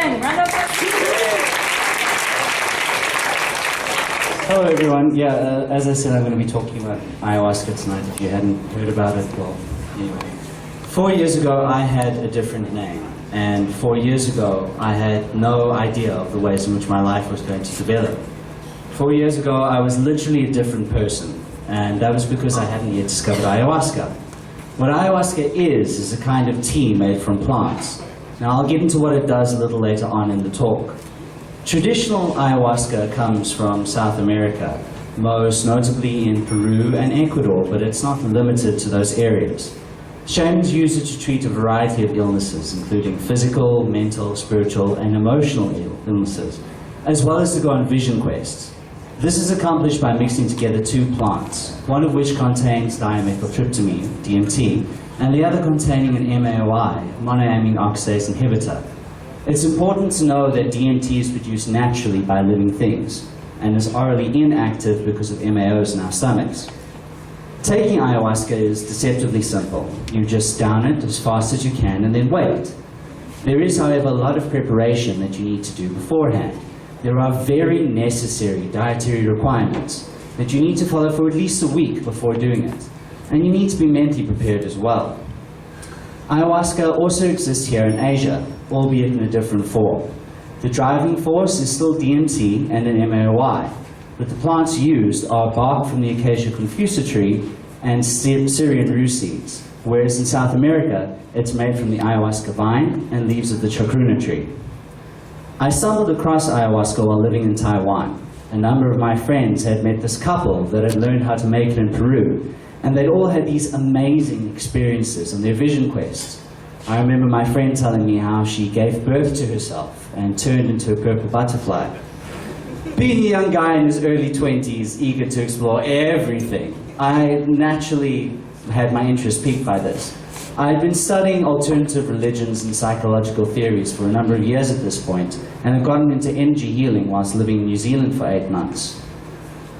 Adrian. Round of applause. Hello everyone. Yeah, as I said, I'm going to be talking about ayahuasca tonight. If you hadn't heard about it, well, anyway. 4 years ago, I had a different name. And 4 years ago, I had no idea of the ways in which my life was going to develop. 4 years ago, I was literally a different person. And that was because I hadn't yet discovered ayahuasca. What ayahuasca is a kind of tea made from plants. Now, I'll get into what it does a little later on in the talk. Traditional ayahuasca comes from South America, most notably in Peru and Ecuador, but it's not limited to those areas. Shamans use it to treat a variety of illnesses, including physical, mental, spiritual, and emotional illnesses, as well as to go on vision quests. This is accomplished by mixing together two plants, one of which contains dimethyltryptamine, DMT, and the other containing an MAOI, monoamine oxidase inhibitor. It's important to know that DMT is produced naturally by living things, and is orally inactive because of MAOs in our stomachs. Taking ayahuasca is deceptively simple. You just down it as fast as you can and then wait. There is, however, a lot of preparation that you need to do beforehand. There are very necessary dietary requirements that you need to follow for at least a week before doing it. And you need to be mentally prepared as well. Ayahuasca also exists here in Asia, albeit in a different form. The driving force is still DMT and an MAOI, but the plants used are bark from the Acacia confusa tree and Syrian rue seeds, whereas in South America, it's made from the ayahuasca vine and leaves of the chacruna tree. I stumbled across ayahuasca while living in Taiwan. A number of my friends had met this couple that had learned how to make it in Peru, and they'd all had these amazing experiences on their vision quests. I remember my friend telling me how she gave birth to herself and turned into a purple butterfly. Being a young guy in his early 20s, eager to explore everything, I naturally had my interest piqued by this. I had been studying alternative religions and psychological theories for a number of years at this point, and had gotten into energy healing whilst living in New Zealand for 8 months.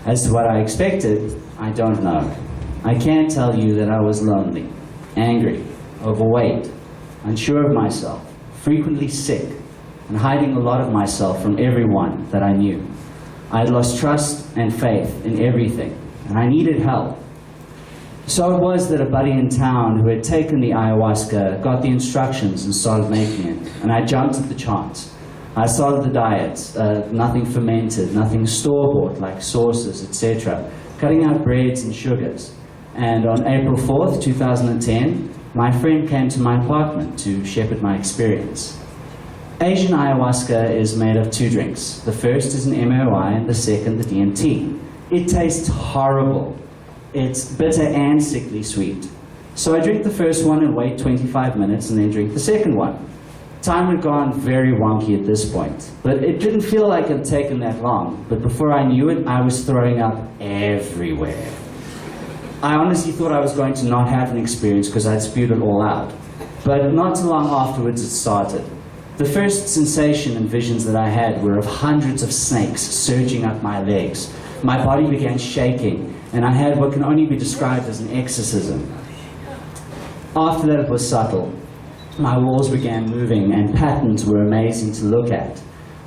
As to what I expected, I don't know. I can tell you that I was lonely, angry, overweight, unsure of myself, frequently sick, and hiding a lot of myself from everyone that I knew. I had lost trust and faith in everything, and I needed help. So it was that a buddy in town who had taken the ayahuasca got the instructions and started making it, and I jumped at the chance. I started the diet, nothing fermented, nothing store-bought like sauces, etc., cutting out breads and sugars. And on April 4th, 2010, my friend came to my apartment to shepherd my experience. Asian ayahuasca is made of 2 drinks. The first is an MAOI and the second the DMT. It tastes horrible. It's bitter and sickly sweet. So I drink the first one and wait 25 minutes and then drink the second one. Time had gone very wonky at this point, but it didn't feel like it had taken that long. But before I knew it, I was throwing up everywhere. I honestly thought I was going to not have an experience because I'd spewed it all out. But not too long afterwards it started. The first sensation and visions that I had were of hundreds of snakes surging up my legs. My body began shaking, and I had what can only be described as an exorcism. After that it was subtle. My walls began moving, and patterns were amazing to look at.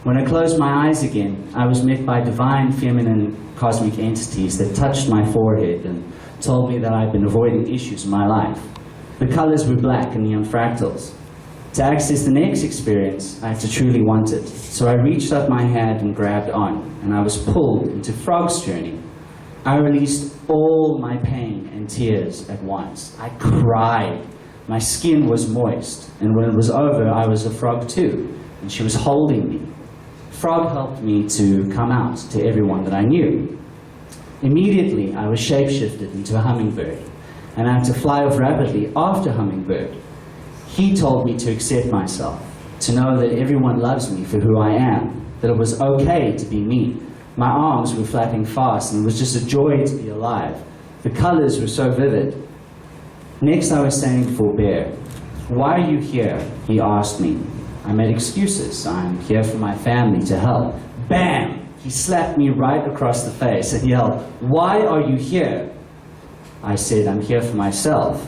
When I closed my eyes again, I was met by divine feminine cosmic entities that touched my forehead and told me that I'd been avoiding issues in my life. The colors were black and neon fractals. To access the next experience, I had to truly want it. So I reached out my hand and grabbed on, and I was pulled into Frog's journey. I released all my pain and tears at once. I cried. My skin was moist, and when it was over, I was a frog too, and she was holding me. Frog helped me to come out to everyone that I knew. Immediately, I was shapeshifted into a hummingbird, and I had to fly off rapidly after Hummingbird. He told me to accept myself, to know that everyone loves me for who I am, that it was okay to be me. My arms were flapping fast, and it was just a joy to be alive. The colors were so vivid. Next, I was standing before Bear. "Why are you here?" he asked me. I made excuses. "I'm here for my family to help." Bam! He slapped me right across the face and yelled, "Why are you here?" I said, "I'm here for myself."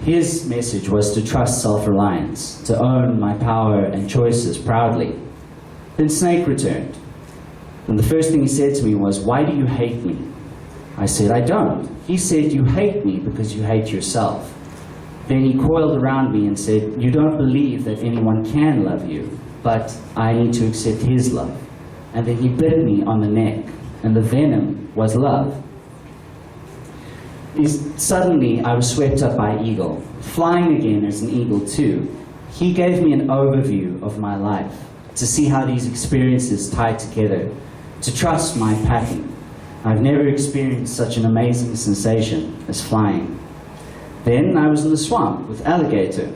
His message was to trust self-reliance, to own my power and choices proudly. Then Snake returned. And the first thing he said to me was, "Why do you hate me?" I said, "I don't." He said, "You hate me because you hate yourself." Then he coiled around me and said, "You don't believe that anyone can love you, but I need to accept his love." And then he bit me on the neck, and the venom was love. Suddenly, I was swept up by Eagle, flying again as an eagle too. He gave me an overview of my life, to see how these experiences tied together, to trust my pattern. I've never experienced such an amazing sensation as flying. Then I was in the swamp with Alligator.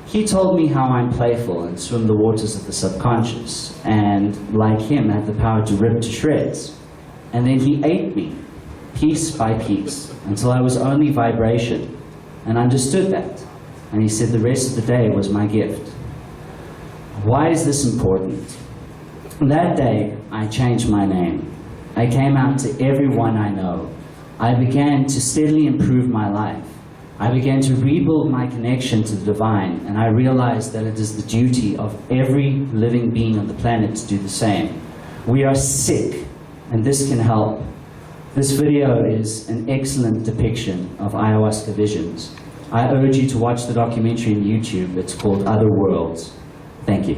He told me how I'm playful and swim the waters of the subconscious, and like him, had the power to rip to shreds. And then he ate me, piece by piece, until I was only vibration, and understood that. And he said the rest of the day was my gift. Why is this important? That day, I changed my name. I came out to everyone I know. I began to steadily improve my life. I began to rebuild my connection to the divine, and I realized that it is the duty of every living being on the planet to do the same. We are sick, and this can help. This video is an excellent depiction of ayahuasca visions. I urge you to watch the documentary on YouTube. It's called Other Worlds. Thank you.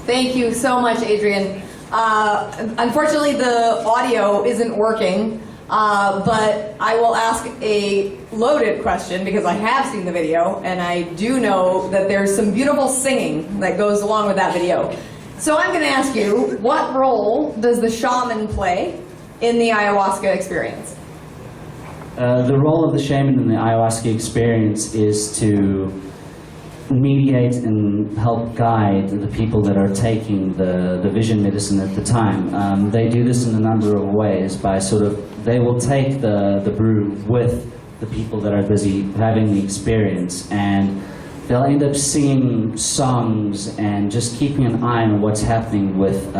Thank you so much, Adrian. Unfortunately, the audio isn't working, but I will ask a loaded question because I have seen the video, and I do know that there's some beautiful singing that goes along with that video. So I'm going to ask you, what role does the shaman play in the ayahuasca experience? The role of the shaman in the ayahuasca experience is to mediate and help guide the people that are taking the vision medicine at the time. They do this in a number of ways by they will take the brew with the people that are busy having the experience, and they'll end up singing songs and just keeping an eye on what's happening with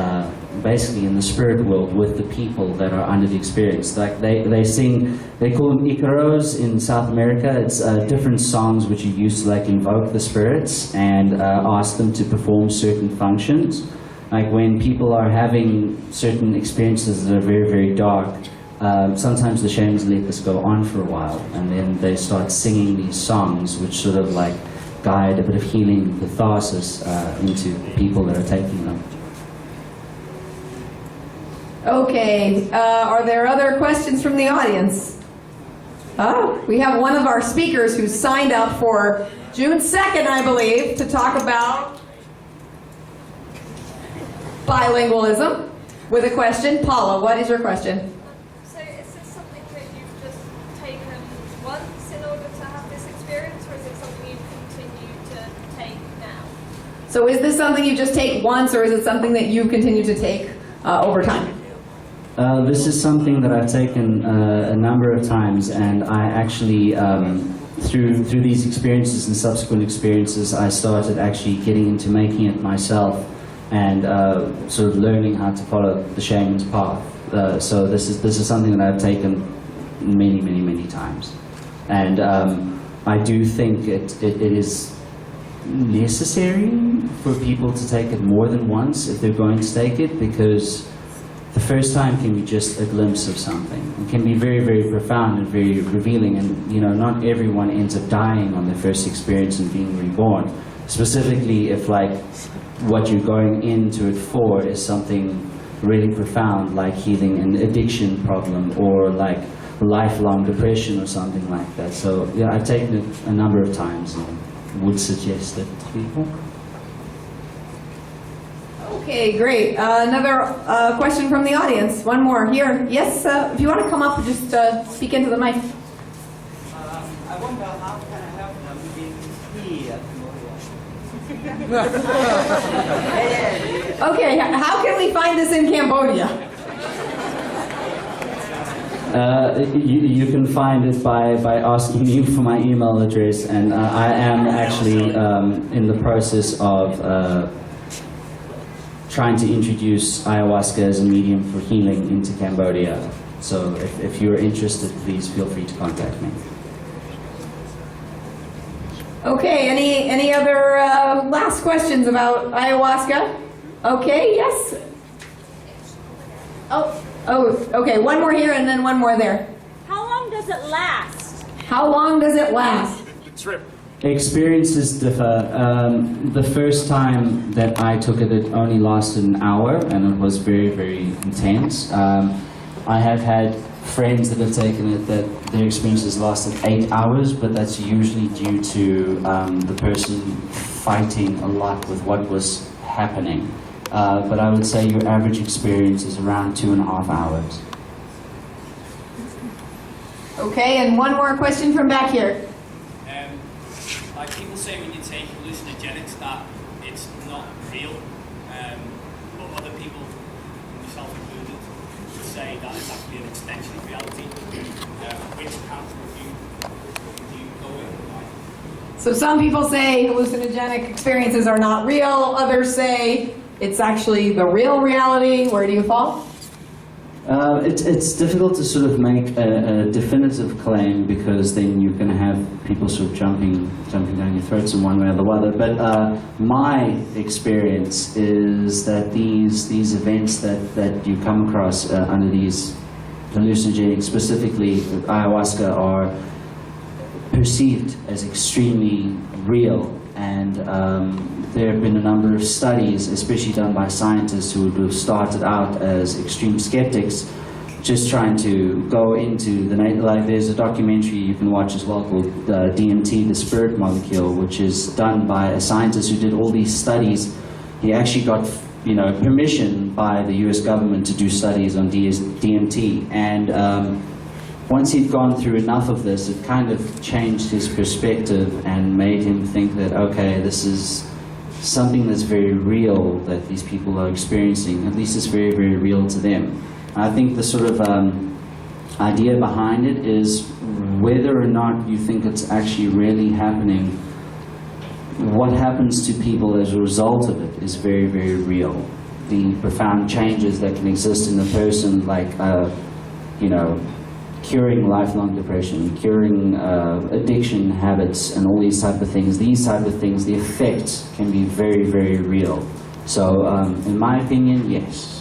basically in the spirit world with the people that are under the experience. Like they sing, they call them icaros in South America. It's different songs which you use to like invoke the spirits and ask them to perform certain functions. Like when people are having certain experiences that are very, very dark, sometimes the shamans let this go on for a while, and then they start singing these songs which sort of like guide a bit of healing catharsis into the people that are taking them. Okay, are there other questions from the audience? Oh, we have one of our speakers who's signed up for June 2nd, I believe, to talk about bilingualism with a question. Paula, what is your question? So is this something that you've just taken once in order to have this experience, or is it something you continue to take now? So is this something you just take once, or is it something that you continue to take over time? This is something that I've taken a number of times, and I actually, through these experiences and subsequent experiences, I started actually getting into making it myself and sort of learning how to follow the shaman's path. So this is something that I've taken many times, and I do think it is necessary for people to take it more than once if they're going to take it, because the first time can be just a glimpse of something. It can be very, very profound and very revealing, and not everyone ends up dying on their first experience and being reborn. Specifically if like what you're going into it for is something really profound, like healing an addiction problem or like lifelong depression or something like that. So yeah, I've taken it a number of times and would suggest it to people. Okay, great. Another question from the audience. One more here. Yes, if you want to come up and just speak into the mic. I wonder how can I help them with here. Okay, how can we find this in Cambodia? You can find it by asking me for my email address, and I am actually in the process of trying to introduce ayahuasca as a medium for healing into Cambodia. So if you're interested, please feel free to contact me. Okay, any other last questions about ayahuasca? Okay, yes? Oh, okay, one more here and then one more there. How long does it last? How long does it last? Experiences differ. The first time that I took it, it only lasted an hour, and it was very, very intense. I have had friends that have taken it that their experiences lasted 8 hours, but that's usually due to the person fighting a lot with what was happening. But I would say your average experience is around 2.5 hours. Okay, and one more question from back here. Like people say when you take hallucinogenics that it's not real, but other people, myself included, would say that it's actually an extension of reality. Which camp would you go in? So some people say hallucinogenic experiences are not real, others say it's actually the real reality. Where do you fall? It's difficult to sort of make a definitive claim, because then you're going to have people sort of jumping down your throats in one way or the other. But my experience is that these events that you come across under these hallucinogenics, specifically ayahuasca, are perceived as extremely real. And there have been a number of studies, especially done by scientists who have started out as extreme skeptics, just trying to go into the night. Like there's a documentary you can watch as well called DMT, the spirit molecule, which is done by a scientist who did all these studies. He actually got permission by the US government to do studies on DMT. And once he'd gone through enough of this, it kind of changed his perspective and made him think that, okay, this is something that's very real that these people are experiencing. At least it's very, very real to them. I think the sort of idea behind it is whether or not you think it's actually really happening, what happens to people as a result of it is very, very real. The profound changes that can exist in a person, like, curing lifelong depression, curing addiction habits, and all these type of things. These type of things, the effects can be very, very real. So, in my opinion, yes.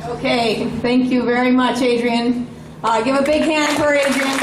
Okay, thank you very much, Adrian. Give a big hand for Adrian.